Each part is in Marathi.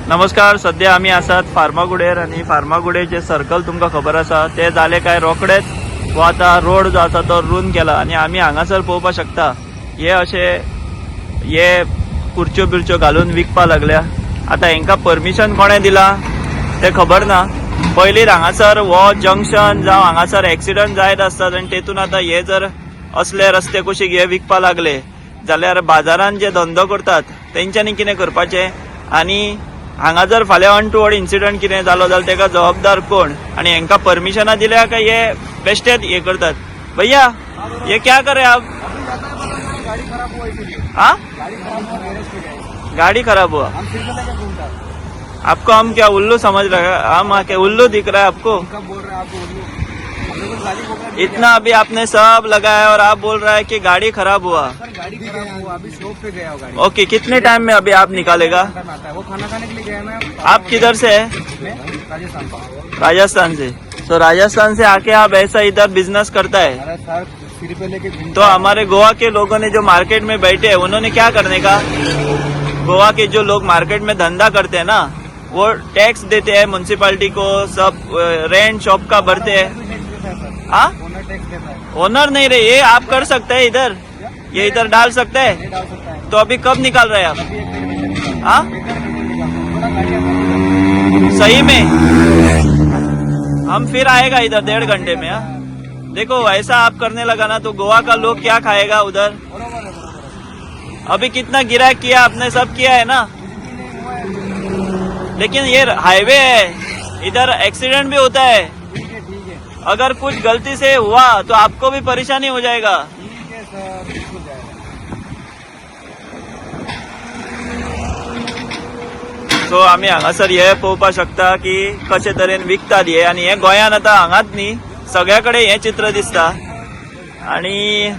नमस्कार. सध्या आम्ही आसात फार्मागुडेर आणि फार्मागुडेचे सर्कल तुमकां खबर आसा ते जाले काय रोकडेच वो आता रोड जो आसा तो रूंद केला आणि आम्ही हांगासर पळोवपाक शकता हे अशे हे खुर्च्यो बिर्च्यो घालून विकपा लागल्या. आता हेंका परमिशन कोणे दिला ते खबर ना. पयलीं हांगासर वो जंक्शन जावं हांगासर एक्सिडंट जायत आसतात आणि तेतून आता हे जर असले रस्ते कुशीक हे विकपा लागले जाल्यार बाजारान जे धंदो करतात तेंच्यांनी कितें करपाचें आणि हांगा जर फाल्यां अनटुवर्ड इन्सिडंट कितें जालो जाल्यार तेका जबाबदार कोण आणि हेंका परमिशनां दिल्या काय हे बेश्टेच हे करतात. भैया ये क्या करे आप? गाड़ी खराब हुआ इसीलिए। हाँ गाड़ी खराब हुआ गैरेज पे गए। गाड़ी खराब हुआ. हम सिर्फ लेके घूमता। आपको हम क्या उल्लू समझ रहे हैं? हम आके उल्लू दिख रहा है आपको? कब बोल रहे हैं आपको उल्लू? हमने कुछ गाड़ी को कर इतना अभी आपने सब लगाया और आप बोल रहा है कि गाड़ी खराब हुआ. सर गाड़ी खराब हुआ अभी शॉप पे गया हो गाड़ी। ओके, कितने टाइम में अभी आप निकालेगा? खाना आता है वो खाना खाने के लिए गया मैं। आप किधर से है? मैं राजस्थान का। राजस्थान से. तो राजस्थान से आके आप ऐसा इधर बिजनेस करता है? अरे सर सिर पे लेके घूमता। तो हमारे गोवा के लोगों ने जो मार्केट में बैठे हैं उन्होंने क्या करने का? गोवा के जो लोग मार्केट में धंधा करते हैं ना वो टैक्स देते हैं म्युनिसिपालिटी को, सब रेंट शॉप का भरते हैं. हाँ ओनर टैक्स देता है। ओनर नहीं रहे, ये आप कर सकते हैं इधर, ये इधर डाल सकते ये हैं. डाल सकता है। तो अभी कब निकाल रहे हैं आप? अभी एक डेढ़ घंटे निकाल। हाँ एक डेढ़ घंटे निकाल। थोड़ा गाड़ी अंदर सही में हम फिर आएगा इधर 1.5 घंटे में. हाँ देखो ऐसा आप करने लगा ना तो गोवा का लोग क्या खाएगा उधर. बरोबर है, बरोबर है। अभी कितना गिराक किया आपने, सब किया है ना. कुछ भी नहीं हुआ है। लेकिन ये हाईवे है, इधर एक्सीडेंट भी होता है. ठीक है ठीक है अगर कुछ गलती से हुआ तो आपको भी परेशानी हो जाएगा. ठीक है सर बिल्कुल जाएगा। सो आम्ही हांगासर हे पळोवपाक शकता की कशे तरेन विकतात हे. आणि हे गोंयान आता हांगाच न्ही सगळ्याकडे हे चित्र दिसता. आणि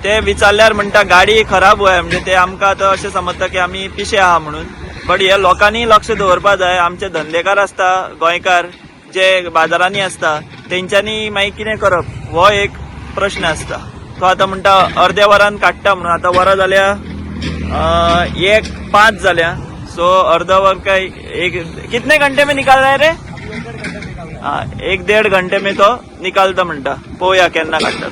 ते विचारल्यार म्हणटा गाडी खराब होय, म्हणजे ते आमकां आतां अशें समजता की आमी पिशे आहा म्हणून. बट हे लोकांनी लक्ष दवरपा जाय. आमचे धंदेकार आसता गोंयकार जे बाजारांनी असता तेंच्यांनी मागीर कितें करप हो एक प्रश्न असता. तो आता म्हणटा अर्ध्या वरान काडटा म्हणून. आता वरां जाल्या 1:05 जाल्या. सो अर्धा वर काय एक कितने घंटे में निकाल रहा है रे? अभी एक डेढ़ घंटे निकाल रहा है। हाँ 1-1.5 घंटे में तो निकालता म्हणटा. पोया केन्ना काडटा.